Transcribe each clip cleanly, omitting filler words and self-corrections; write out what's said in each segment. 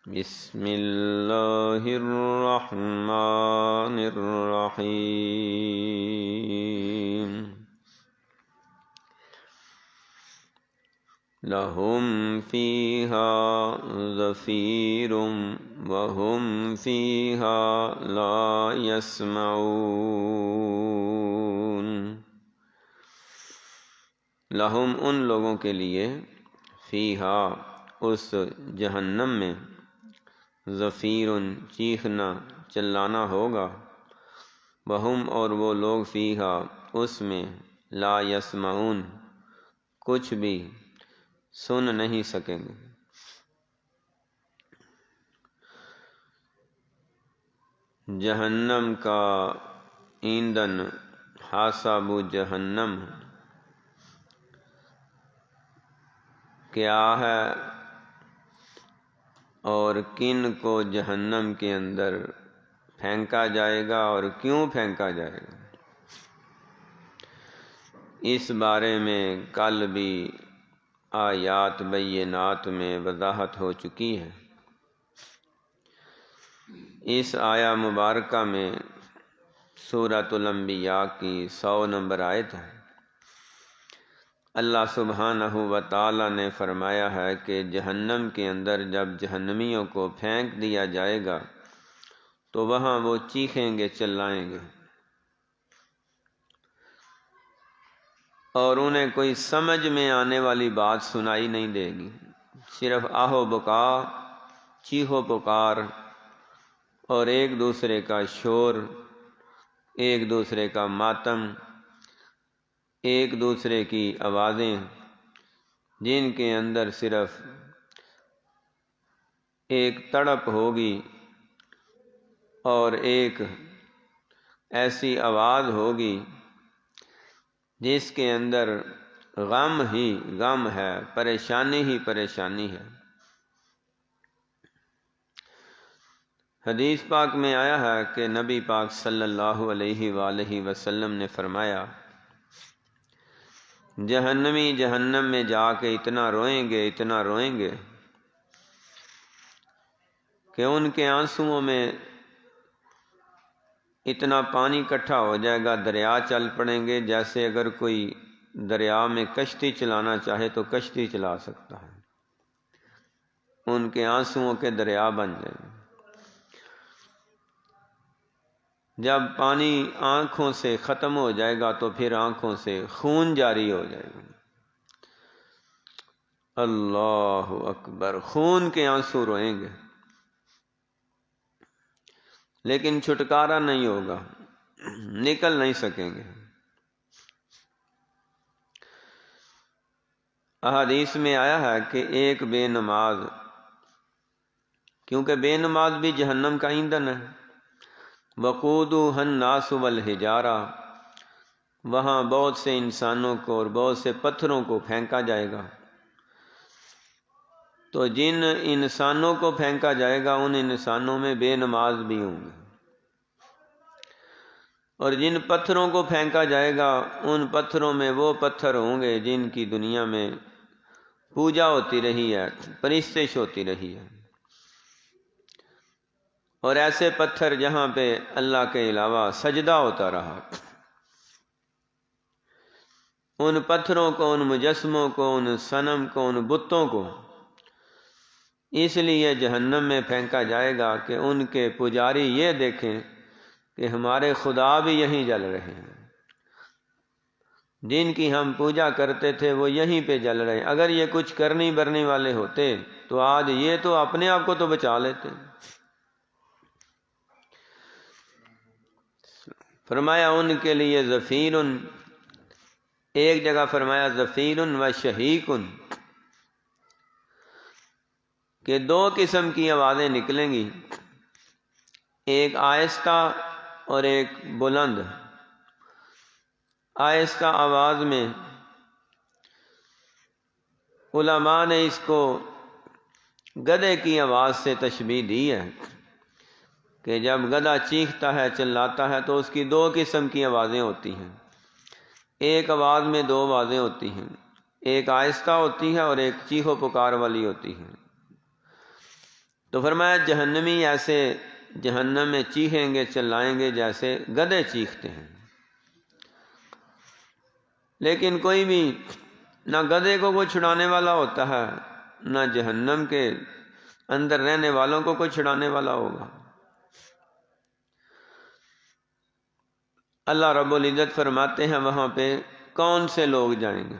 بسم اللہ الرحمن الرحیم لہم فیہا زفیر وہم فیہا لا یسمعون۔ لہم ان لوگوں کے لیے، فیہا اس جہنم میں، زفیر چیخنا چلانا ہوگا، وہم اور وہ لوگ فیہا اس میں، لا یسمعون کچھ بھی سن نہیں سکیں گے۔ جہنم کا ایندھن حسب جہنم کیا ہے اور کن کو جہنم کے اندر پھینکا جائے گا اور کیوں پھینکا جائے گا، اس بارے میں کل بھی آیات بینات میں وضاحت ہو چکی ہے۔ اس آیہ مبارکہ میں سورۃ الانبیاء کی 100 نمبر آیت ہے۔ اللہ سبحانہ و تعالی نے فرمایا ہے کہ جہنم کے اندر جب جہنمیوں کو پھینک دیا جائے گا تو وہاں وہ چیخیں گے، چلائیں گے، اور انہیں کوئی سمجھ میں آنے والی بات سنائی نہیں دے گی، صرف آہو بکا، چیخو پکار اور ایک دوسرے کا شور، ایک دوسرے کا ماتم، ایک دوسرے کی آوازیں، جن کے اندر صرف ایک تڑپ ہوگی اور ایک ایسی آواز ہوگی جس کے اندر غم ہی غم ہے، پریشانی ہی پریشانی ہے۔ حدیث پاک میں آیا ہے کہ نبی پاک صلی اللہ علیہ وآلہ وسلم نے فرمایا، جہنمی جہنم میں جا کے اتنا روئیں گے، اتنا روئیں گے کہ ان کے آنسوؤں میں اتنا پانی اکٹھا ہو جائے گا، دریا چل پڑیں گے، جیسے اگر کوئی دریا میں کشتی چلانا چاہے تو کشتی چلا سکتا ہے، ان کے آنسوؤں کے دریا بن جائیں گے۔ جب پانی آنکھوں سے ختم ہو جائے گا تو پھر آنکھوں سے خون جاری ہو جائے گا۔ اللہ اکبر، خون کے آنسو روئیں گے، لیکن چھٹکارا نہیں ہوگا، نکل نہیں سکیں گے۔ احادیث میں آیا ہے کہ ایک بے نماز، کیونکہ بے نماز بھی جہنم کا ایندھن ہے، وقودھا الناس والحجارہ، وہاں بہت سے انسانوں کو اور بہت سے پتھروں کو پھینکا جائے گا، تو جن انسانوں کو پھینکا جائے گا ان انسانوں میں بے نماز بھی ہوں گے، اور جن پتھروں کو پھینکا جائے گا ان پتھروں میں وہ پتھر ہوں گے جن کی دنیا میں پوجا ہوتی رہی ہے، پرستش ہوتی رہی ہے، اور ایسے پتھر جہاں پہ اللہ کے علاوہ سجدہ ہوتا رہا، ان پتھروں کو، ان مجسموں کو، ان صنم کو، ان بتوں کو اس لیے جہنم میں پھینکا جائے گا کہ ان کے پجاری یہ دیکھیں کہ ہمارے خدا بھی یہیں جل رہے ہیں، جن کی ہم پوجا کرتے تھے وہ یہیں پہ جل رہے ہیں، اگر یہ کچھ کرنی برنی والے ہوتے تو آج یہ تو اپنے آپ کو تو بچا لیتے۔ فرمایا ان کے لیے زفیر، ایک جگہ فرمایا زفیر و شہیق، کہ دو قسم کی آوازیں نکلیں گی، ایک آہستہ اور ایک بلند۔ آہستہ آواز میں علماء نے اس کو گدھے کی آواز سے تشبیہ دی ہے کہ جب گدھا چیختا ہے، چلاتا ہے تو اس کی دو قسم کی آوازیں ہوتی ہیں، ایک آواز میں دو آوازیں ہوتی ہیں، ایک آہستہ ہوتی ہے اور ایک چیخو پکار والی ہوتی ہے۔ تو فرمایا جہنمی ایسے جہنم میں چیخیں گے چلائیں گے جیسے گدھے چیختے ہیں، لیکن کوئی بھی نہ گدھے کو کوئی چھڑانے والا ہوتا ہے، نہ جہنم کے اندر رہنے والوں کو کوئی چھڑانے والا ہوگا۔ اللہ رب العزت فرماتے ہیں وہاں پہ کون سے لوگ جائیں گے،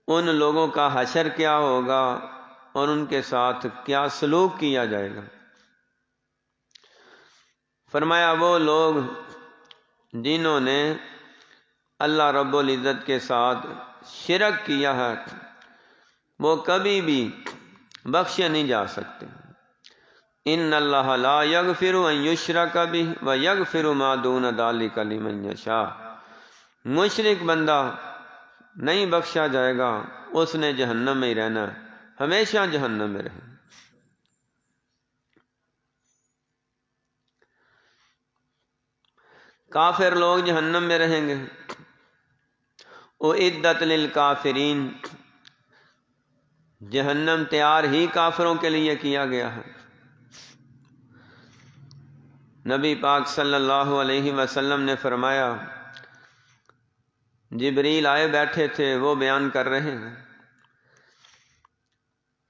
ان لوگوں کا حشر کیا ہوگا اور ان کے ساتھ کیا سلوک کیا جائے گا۔ فرمایا وہ لوگ جنہوں نے اللہ رب العزت کے ساتھ شرک کیا ہے وہ کبھی بھی بخشے نہیں جا سکتے۔ ان اللہ لا یغفر ان یشرک بہ ویغفر ما دون ذلک لمن یشاء، مشرک بندہ نہیں بخشا جائے گا، اس نے جہنم میں ہی رہنا ہے، ہمیشہ جہنم میں رہے۔ کافر لوگ جہنم میں رہیں گے۔ اعدت للکافرین، جہنم تیار ہی کافروں کے لیے کیا گیا ہے۔ نبی پاک صلی اللہ علیہ وسلم نے فرمایا، جبریل آئے بیٹھے تھے، وہ بیان کر رہے ہیں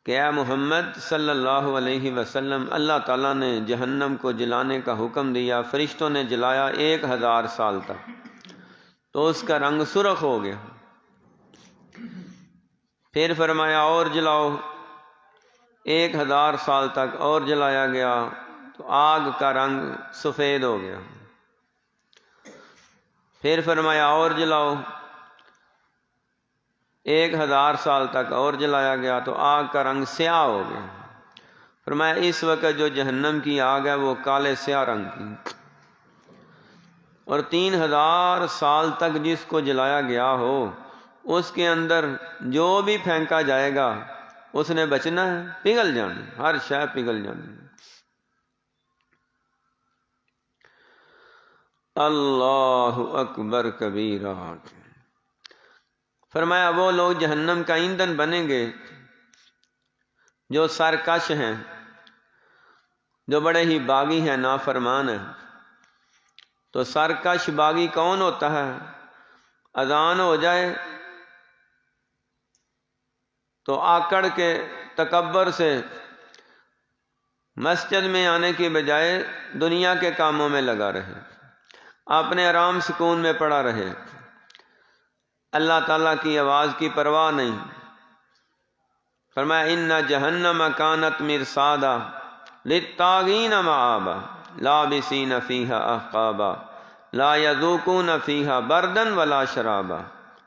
کہ اے محمد صلی اللہ علیہ وسلم، اللہ تعالیٰ نے جہنم کو جلانے کا حکم دیا، فرشتوں نے جلایا 1000 سال تک، تو اس کا رنگ سرخ ہو گیا۔ پھر فرمایا اور جلاؤ، 1000 سال تک اور جلایا گیا تو آگ کا رنگ سفید ہو گیا۔ پھر فرمایا اور جلاؤ، 1000 سال تک اور جلایا گیا تو آگ کا رنگ سیاہ ہو گیا۔ فرمایا اس وقت جو جہنم کی آگ ہے وہ کالے سیاہ رنگ کی، اور 3000 سال تک جس کو جلایا گیا ہو اس کے اندر جو بھی پھینکا جائے گا اس نے بچنا ہے، پگھل جانا، ہر شے پگھل جانی۔ اللہ اکبر کبیرہ۔ فرمایا وہ لوگ جہنم کا ایندھن بنیں گے جو سرکش ہیں، جو بڑے ہی باغی ہیں، نافرمان ہیں۔ تو سرکش باغی کون ہوتا ہے؟ اذان ہو جائے تو آکڑ کے تکبر سے مسجد میں آنے کی بجائے دنیا کے کاموں میں لگا رہے، اپنے آرام سکون میں پڑا رہے، اللہ تعالیٰ کی آواز کی پرواہ نہیں۔ فرمایا ان جہنم کانت مرصادا للطاغین مآبا لابسین فیہا احقابا لا یذوقون فیہا بردا ولا شرابا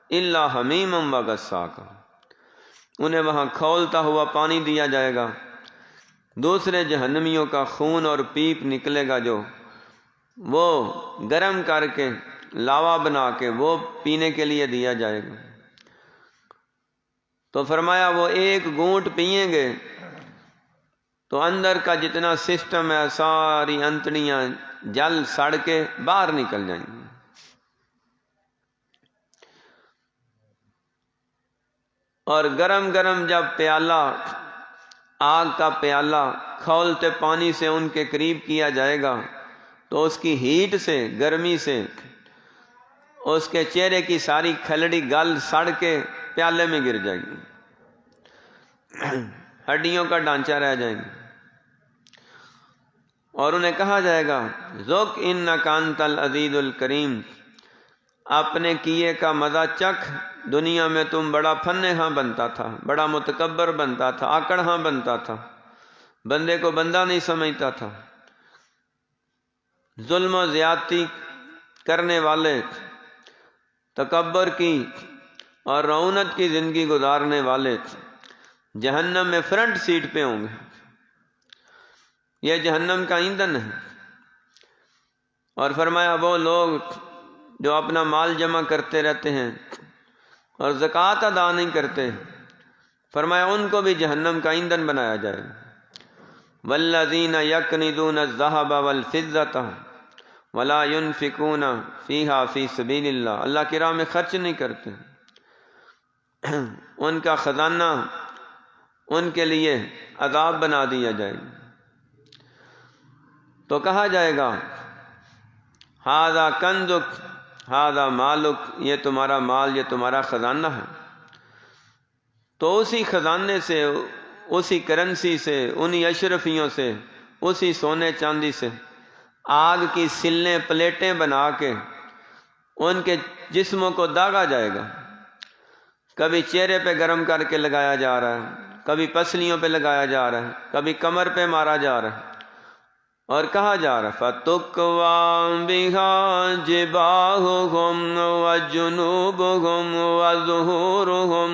الا حمیما وغساقا، انہیں وہاں کھولتا ہوا پانی دیا جائے گا، دوسرے جہنمیوں کا خون اور پیپ نکلے گا جو وہ گرم کر کے لاوا بنا کے وہ پینے کے لیے دیا جائے گا۔ تو فرمایا وہ ایک گھونٹ پئیں گے تو اندر کا جتنا سسٹم ہے ساری انتڑیاں جل سڑ کے باہر نکل جائیں گی۔ اور گرم گرم جب پیالہ، آگ کا پیالہ کھولتے پانی سے ان کے قریب کیا جائے گا تو اس کی ہیٹ سے، گرمی سے اس کے چہرے کی ساری کھلڑی گل سڑ کے پیالے میں گر جائے گی، ہڈیوں کا ڈھانچہ رہ جائے گا، اور انہیں کہا جائے گا ذوق انک انت العزیز الکریم، اپنے کیے کا مزہ چکھ، دنیا میں تم بڑا فن ہاں بنتا تھا، بڑا متکبر بنتا تھا، آکڑ ہاں بنتا تھا، بندے کو بندہ نہیں سمجھتا تھا، ظلم و زیادتی کرنے والے، تکبر کی اور رعونت کی زندگی گزارنے والے جہنم میں فرنٹ سیٹ پہ ہوں گے۔ یہ جہنم کا ایندھن ہے۔ اور فرمایا وہ لوگ جو اپنا مال جمع کرتے رہتے ہیں اور زکوٰۃ ادا نہیں کرتے، فرمایا ان کو بھی جہنم کا ایندھن بنایا جائے گا۔ والذین یکنزون الذھب والفضة ولا ينفقون فیہا فی سبیل اللہ، اللہ کی راہ میں خرچ نہیں کرتے، ان کا خزانہ ان کے لیے عذاب بنا دیا جائے گا۔ تو کہا جائے گا ہذا کنزک ہذا مالک، یہ تمہارا مال، یہ تمہارا خزانہ ہے۔ تو اسی خزانے سے، اسی کرنسی سے، انہی اشرفیوں سے، اسی سونے چاندی سے آگ کی سلیں پلیٹیں بنا کے ان کے جسموں کو داغا جائے گا۔ کبھی چہرے پہ گرم کر کے لگایا جا رہا ہے، کبھی پسلیوں پہ لگایا جا رہا ہے، کبھی کمر پہ مارا جا رہا ہے، اور کہا جا رہا فَتُكْوَىٰ بِهَا جِبَاهُهُمْ وَجُنُوبُهُمْ وَظُهُورُهُمْ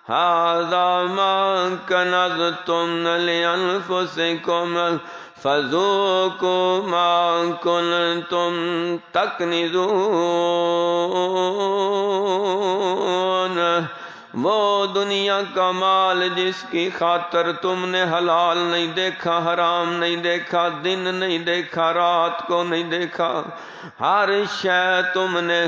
هَٰذَا مَا كَنَزْتُمْ لِأَنفُسِكُمْ فَذُوقُوا مَا كُنتُمْ تَكْنِزُونَ۔ وہ دنیا کا مال جس کی خاطر تم نے حلال نہیں دیکھا، حرام نہیں دیکھا، دن نہیں دیکھا، رات کو نہیں دیکھا، ہر شے تم نے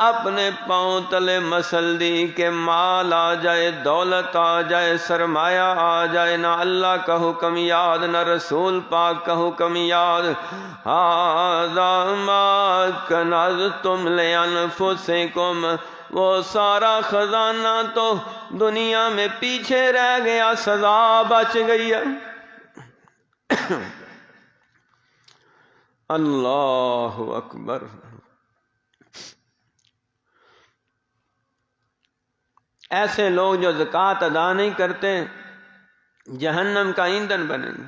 اپنے پاؤں تلے مسل دی کہ مال آ جائے، دولت آ جائے، سرمایہ آ جائے، نہ اللہ کا حکم یاد، نہ رسول پاک کا حکم یاد۔ ھذا ما کنزتم لانفسکم، وہ سارا خزانہ تو دنیا میں پیچھے رہ گیا، سزا بچ گئی ہے۔ اللہ اکبر۔ ایسے لوگ جو زکوٰۃ ادا نہیں کرتے جہنم کا ایندھن بنیں گے۔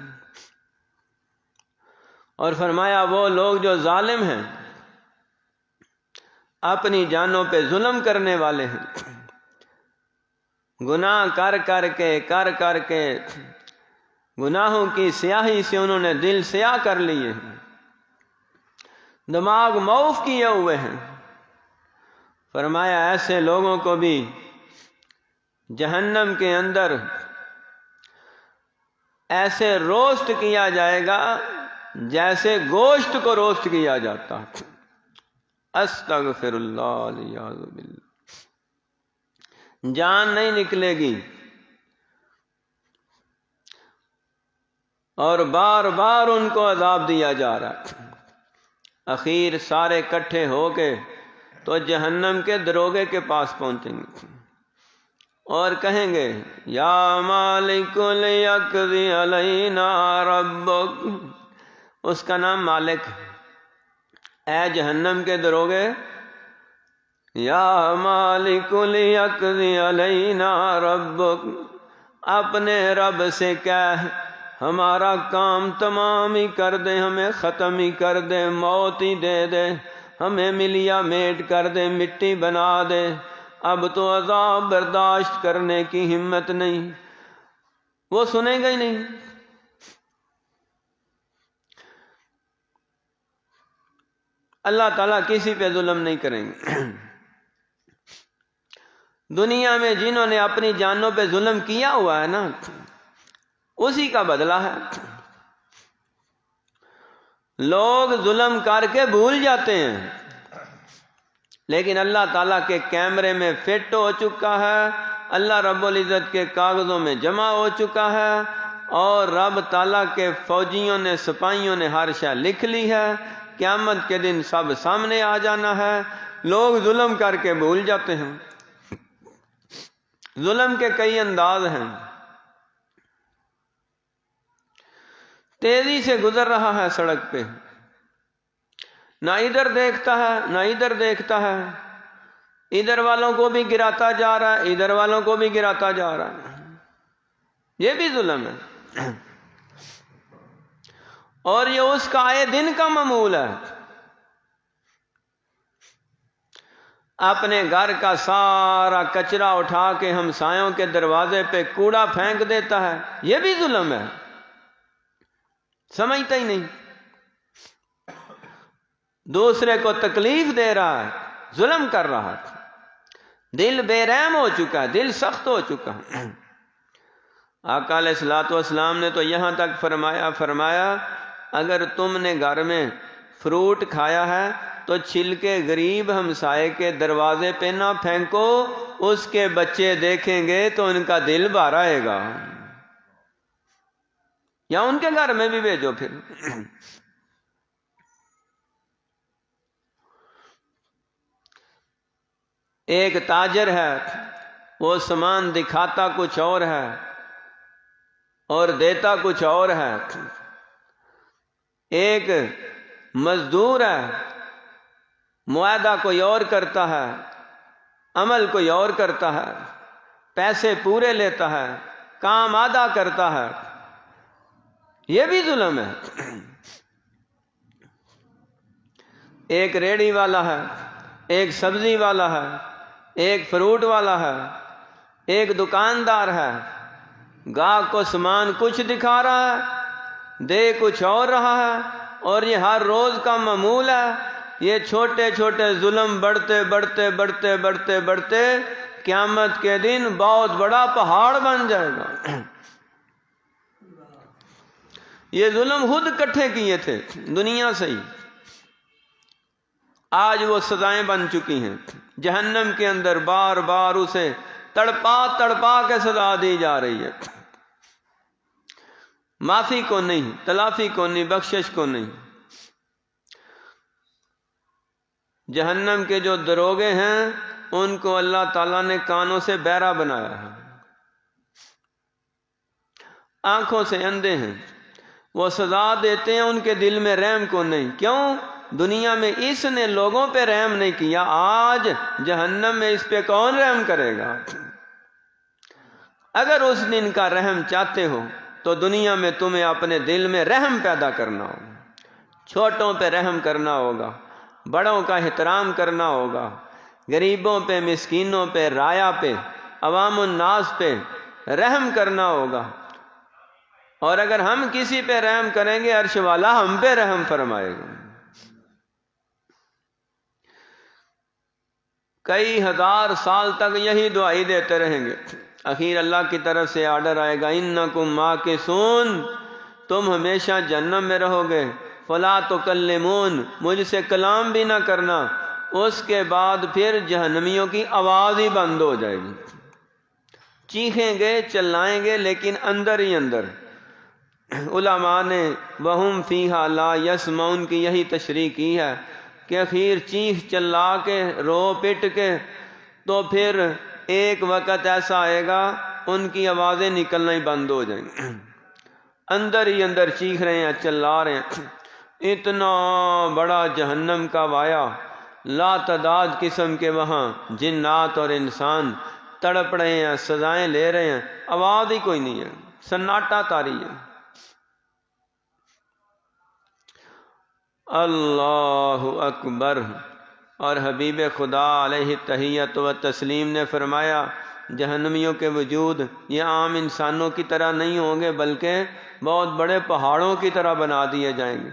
اور فرمایا وہ لوگ جو ظالم ہیں، اپنی جانوں پہ ظلم کرنے والے ہیں، گناہ کر کر کے گناہوں کی سیاہی سے انہوں نے دل سیاہ کر لیے ہیں، دماغ معاف کیے ہوئے ہیں۔ فرمایا ایسے لوگوں کو بھی جہنم کے اندر ایسے روسٹ کیا جائے گا جیسے گوشت کو روسٹ کیا جاتا ہے۔ استغفر اللہ والعیاذ باللہ، جان نہیں نکلے گی، اور بار بار ان کو عذاب دیا جا رہا ہے۔ اخیر سارے اکٹھے ہو کے تو جہنم کے دروگے کے پاس پہنچیں گے اور کہیں گے یا مالک لیقضی علینا ربک، اس کا نام مالک ہے۔ اے جہنم کے دروگے، یا مالک لیقضی علینا ربک، اپنے رب سے کہہ ہمارا کام تمام ہی کر دے، ہمیں ختم ہی کر دے، موت ہی دے دے، ہمیں ملیا میٹ کر دے، مٹی بنا دے، اب تو عذاب برداشت کرنے کی ہمت نہیں۔ وہ سنے گا ہی نہیں۔ اللہ تعالیٰ کسی پہ ظلم نہیں کریں گے۔ دنیا میں جنہوں نے اپنی جانوں پہ ظلم کیا ہوا ہے نا، اسی کا بدلہ ہے۔ لوگ ظلم کر کے بھول جاتے ہیں، لیکن اللہ تعالیٰ کے کیمرے میں فٹ ہو چکا ہے، اللہ رب العزت کے کاغذوں میں جمع ہو چکا ہے، اور رب تعالیٰ کے فوجیوں نے، سپاہیوں نے ہر شے لکھ لی ہے۔ قیامت کے دن سب سامنے آ جانا ہے۔ لوگ ظلم کر کے بھول جاتے ہیں۔ ظلم کے کئی انداز ہیں۔ تیزی سے گزر رہا ہے سڑک پہ، نہ ادھر دیکھتا ہے نہ ادھر دیکھتا ہے، ادھر والوں کو بھی گراتا جا رہا ہے، ادھر والوں کو بھی گراتا جا رہا ہے۔ یہ بھی ظلم ہے، اور یہ اس کا آئے دن کا معمول ہے۔ اپنے گھر کا سارا کچرا اٹھا کے ہمسایوں کے دروازے پہ کوڑا پھینک دیتا ہے، یہ بھی ظلم ہے، سمجھتا ہی نہیں۔ دوسرے کو تکلیف دے رہا ہے، ظلم کر رہا ہے، دل بے رحم ہو چکا ہے، دل سخت ہو چکا ہے۔ آقا علیہ الصلوۃ والسلام نے تو یہاں تک فرمایا اگر تم نے گھر میں فروٹ کھایا ہے تو چھلکے غریب ہمسائے کے دروازے پہ نہ پھینکو، اس کے بچے دیکھیں گے تو ان کا دل بھر آئے گا۔ یا ان کے گھر میں بھی بھیجو پھر۔ ایک تاجر ہے، وہ سامان دکھاتا کچھ اور ہے اور دیتا کچھ اور ہے۔ ایک مزدور ہے، معاہدہ کوئی اور کرتا ہے، عمل کوئی اور کرتا ہے، پیسے پورے لیتا ہے، کام آدھا کرتا ہے، یہ بھی ظلم ہے۔ ایک ریڑھی والا ہے، ایک سبزی والا ہے، ایک فروٹ والا ہے، ایک دکاندار ہے، گاہک کو سامان کچھ دکھا رہا ہے، دے کچھ اور رہا ہے، اور یہ ہر روز کا معمول ہے۔ یہ چھوٹے چھوٹے ظلم بڑھتے بڑھتے بڑھتے بڑھتے بڑھتے قیامت کے دن بہت بڑا پہاڑ بن جائے گا۔ یہ ظلم خود اکٹھے کیے تھے دنیا سے ہی، آج وہ سزائیں بن چکی ہیں۔ جہنم کے اندر بار بار اسے تڑپا تڑپا کے سزا دی جا رہی ہے، معافی کو نہیں، تلافی کو نہیں، بخشش کو نہیں۔ جہنم کے جو دروگے ہیں ان کو اللہ تعالیٰ نے کانوں سے بہرا بنایا ہے، آنکھوں سے اندھے ہیں، وہ سزا دیتے ہیں، ان کے دل میں رحم کو نہیں۔ کیوں؟ دنیا میں اس نے لوگوں پہ رحم نہیں کیا، آج جہنم میں اس پہ کون رحم کرے گا؟ اگر اس دن کا رحم چاہتے ہو تو دنیا میں تمہیں اپنے دل میں رحم پیدا کرنا ہوگا، چھوٹوں پہ رحم کرنا ہوگا، بڑوں کا احترام کرنا ہوگا، غریبوں پہ، مسکینوں پہ، رایا پہ، عوام الناس پہ رحم کرنا ہوگا۔ اور اگر ہم کسی پہ رحم کریں گے عرش والا ہم پہ رحم فرمائے گا۔ کئی ہزار سال تک یہی دعائی دیتے رہیں گے، اخیر اللہ کی طرف سے آرڈر آئے گا انکم ماکثون، تم ہمیشہ جہنم میں رہو گے، فلا تکلمون، مجھ سے کلام بھی نہ کرنا۔ اس کے بعد پھر جہنمیوں کی آواز ہی بند ہو جائے گی، چیخیں گے، چلائیں گے، لیکن اندر ہی اندر۔ علماء نے وہم فیہا لا یسمعون کی یہی تشریح کی ہے کہ اخیر چیخ چلا کے، رو پٹ کے، تو پھر ایک وقت ایسا آئے گا ان کی آوازیں نکلنا ہی بند ہو جائیں گی، اندر ہی اندر چیخ رہے ہیں، چلا رہے ہیں۔ اتنا بڑا جہنم کا وایا، لا تعداد قسم کے وہاں جنات اور انسان تڑپ رہے ہیں، سزائیں لے رہے ہیں، آواز ہی کوئی نہیں ہے، سناٹا طاری ہے۔ اللہ اکبر۔ اور حبیب خدا علیہ تحیت و تسلیم نے فرمایا جہنمیوں کے وجود یہ عام انسانوں کی طرح نہیں ہوں گے، بلکہ بہت بڑے پہاڑوں کی طرح بنا دیے جائیں گے،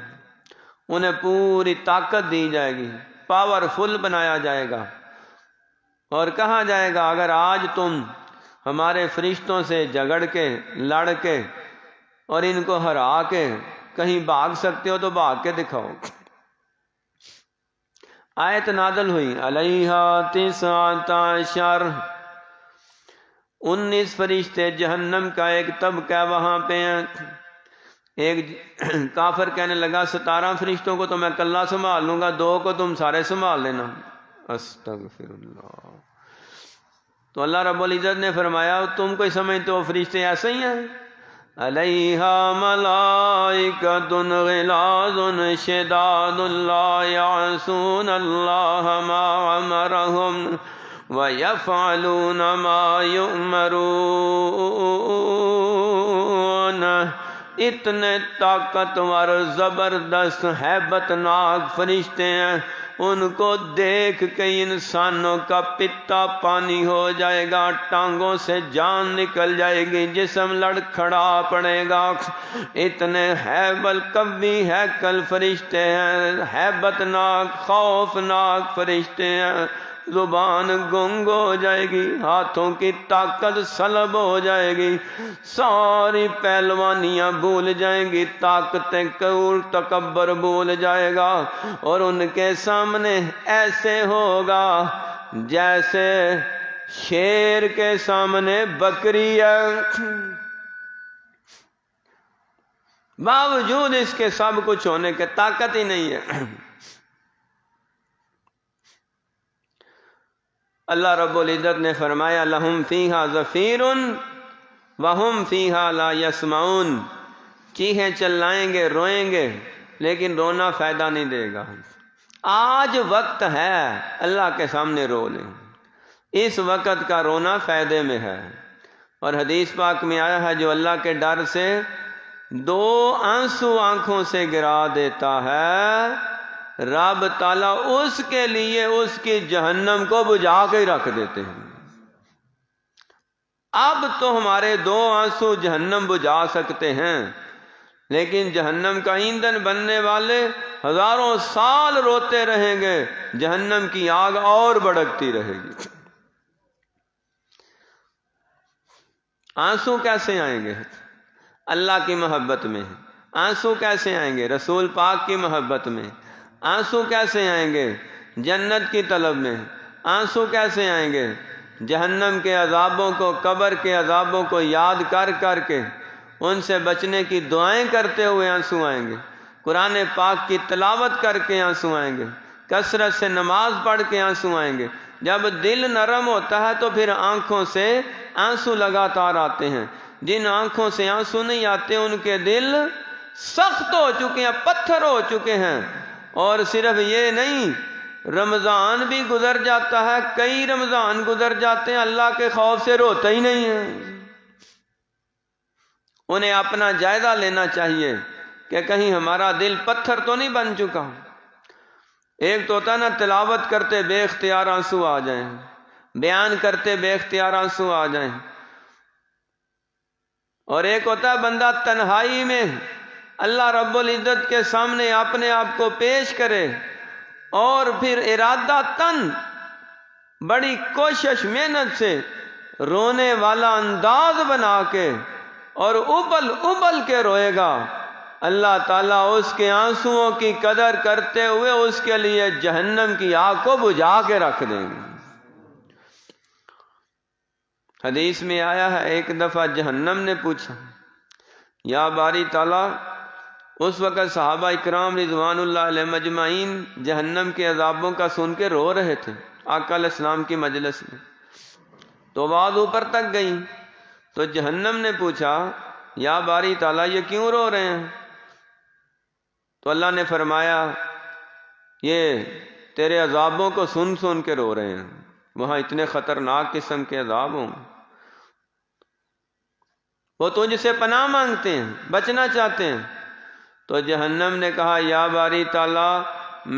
انہیں پوری طاقت دی جائے گی، پاورفل بنایا جائے گا، اور کہا جائے گا اگر آج تم ہمارے فرشتوں سے جھگڑ کے، لڑ کے اور ان کو ہرا کے کہیں بھاگ سکتے ہو تو بھاگ کے دکھاؤ۔ آیت نازل ہوئی علیہا 19 19 فرشتے، جہنم کا ایک طبقہ وہاں پہ ہیں۔ ایک کافر کہنے لگا 17 فرشتوں کو تو میں اکیلا سنبھال لوں گا، 2 کو تم سارے سنبھال لینا۔ استغفر اللہ۔ تو اللہ رب العزت نے فرمایا تم کوئی سمجھتے ہو فرشتے ایسے ہی ہیں؟ علیہا ملائکۃ غلاظ شداد لا یعصون اللہ ما امرہم ویفعلون ما یؤمرون۔ اتنے طاقتور، زبردست، ہیبت ناک فرشتے ہیں، ان کو دیکھ کے انسانوں کا پتا پانی ہو جائے گا، ٹانگوں سے جان نکل جائے گی، جسم لڑکھڑا پڑے گا۔ اتنے ہیبل قوی ہیکل فرشتے ہیں، ہیبت ناک، خوفناک فرشتے ہیں۔ زبان گنگ ہو جائے گی، ہاتھوں کی طاقت سلب ہو جائے گی، ساری پہلوانیاں بھول جائیں گی، طاقتیں، کور، تکبر بھول جائے گا، اور ان کے سامنے ایسے ہوگا جیسے شیر کے سامنے بکری ہے۔ باوجود اس کے سب کچھ ہونے کے طاقت ہی نہیں ہے۔ اللہ رب العزت نے فرمایا لہم فیہا زفیر وہم فیہا لا یسمعون، چیخیں چلائیں گے، روئیں گے، لیکن رونا فائدہ نہیں دے گا۔ آج وقت ہے اللہ کے سامنے رو لیں، اس وقت کا رونا فائدے میں ہے۔ اور حدیث پاک میں آیا ہے جو اللہ کے ڈر سے 2 آنسو آنکھوں سے گرا دیتا ہے، رب تعالیٰ اس کے لیے اس کی جہنم کو بجھا کے رکھ دیتے ہیں۔ اب تو ہمارے 2 آنسو جہنم بجھا سکتے ہیں، لیکن جہنم کا ایندھن بننے والے ہزاروں سال روتے رہیں گے، جہنم کی آگ اور بھڑکتی رہے گی۔ آنسو کیسے آئیں گے؟ اللہ کی محبت میں۔ آنسو کیسے آئیں گے؟ رسول پاک کی محبت میں۔ آنسو کیسے آئیں گے؟ جنت کی طلب میں۔ آنسو کیسے آئیں گے؟ جہنم کے عذابوں کو، قبر کے عذابوں کو یاد کر کر کے ان سے بچنے کی دعائیں کرتے ہوئے آنسو آئیں گے، قرآن پاک کی تلاوت کر کے آنسو آئیں گے، کثرت سے نماز پڑھ کے آنسو آئیں گے۔ جب دل نرم ہوتا ہے تو پھر آنکھوں سے آنسو لگاتار آتے ہیں۔ جن آنکھوں سے آنسو نہیں آتے ان کے دل سخت ہو چکے ہیں، پتھر ہو چکے ہیں۔ اور صرف یہ نہیں، رمضان بھی گزر جاتا ہے، کئی رمضان گزر جاتے ہیں، اللہ کے خوف سے روتا ہی نہیں ہے۔ انہیں اپنا جائزہ لینا چاہیے کہ کہیں ہمارا دل پتھر تو نہیں بن چکا۔ ایک تو ہوتا نا تلاوت کرتے بے اختیار آنسو آ جائیں، بیان کرتے بے اختیار آنسو آ جائیں، اور ایک ہوتا ہے بندہ تنہائی میں اللہ رب العزت کے سامنے اپنے آپ کو پیش کرے اور پھر ارادہ تن بڑی کوشش محنت سے رونے والا انداز بنا کے اور ابل ابل کے روئے گا، اللہ تعالیٰ اس کے آنسوؤں کی قدر کرتے ہوئے اس کے لیے جہنم کی آگ کو بجھا کے رکھ دیں گے۔ حدیث میں آیا ہے ایک دفعہ جہنم نے پوچھا یا باری تعالیٰ، اس وقت صحابہ اکرام رضوان اللہ علیہ مجمعین جہنم کے عذابوں کا سن کے رو رہے تھے آقا علیہ السلام کی مجلس میں، تو آواز اوپر تک گئی، تو جہنم نے پوچھا یا باری تعالیٰ یہ کیوں رو رہے ہیں؟ تو اللہ نے فرمایا یہ تیرے عذابوں کو سن سن کے رو رہے ہیں، وہاں اتنے خطرناک قسم کے عذاب ہوں، وہ تجھ سے پناہ مانگتے ہیں، بچنا چاہتے ہیں۔ تو جہنم نے کہا یا باری تعالیٰ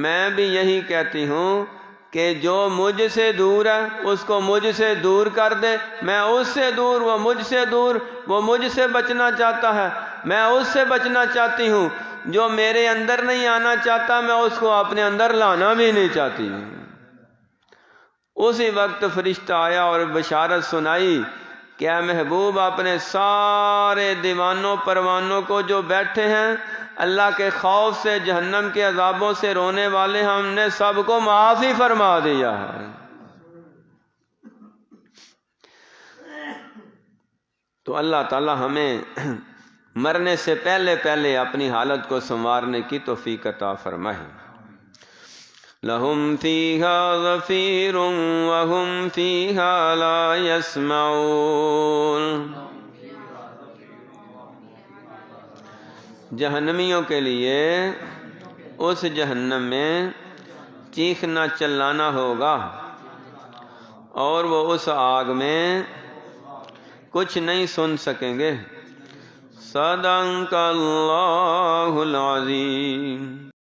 میں بھی یہی کہتی ہوں کہ جو مجھ سے دور ہے اس کو مجھ سے دور کر دے، میں اس سے دور، وہ مجھ سے دور، وہ مجھ سے بچنا چاہتا ہے، میں اس سے بچنا چاہتی ہوں، جو میرے اندر نہیں آنا چاہتا میں اس کو اپنے اندر لانا بھی نہیں چاہتی۔ اسی وقت فرشتہ آیا اور بشارت سنائی کہ اے محبوب اپنے سارے دیوانوں پروانوں کو جو بیٹھے ہیں اللہ کے خوف سے جہنم کے عذابوں سے رونے والے، ہم نے سب کو معاف ہی فرما دیا ہے۔ تو اللہ تعالی ہمیں مرنے سے پہلے پہلے اپنی حالت کو سنوارنے کی توفیق عطا فرمائے۔ لَهُمْ فِيهَا زَفِيرٌ وَهُمْ فِيهَا لَا يَسْمَعُونَ۔ جہنمیوں کے لیے اس جہنم میں چیخنا چلانا ہوگا اور وہ اس آگ میں کچھ نہیں سن سکیں گے۔ صدق اللہ العظیم۔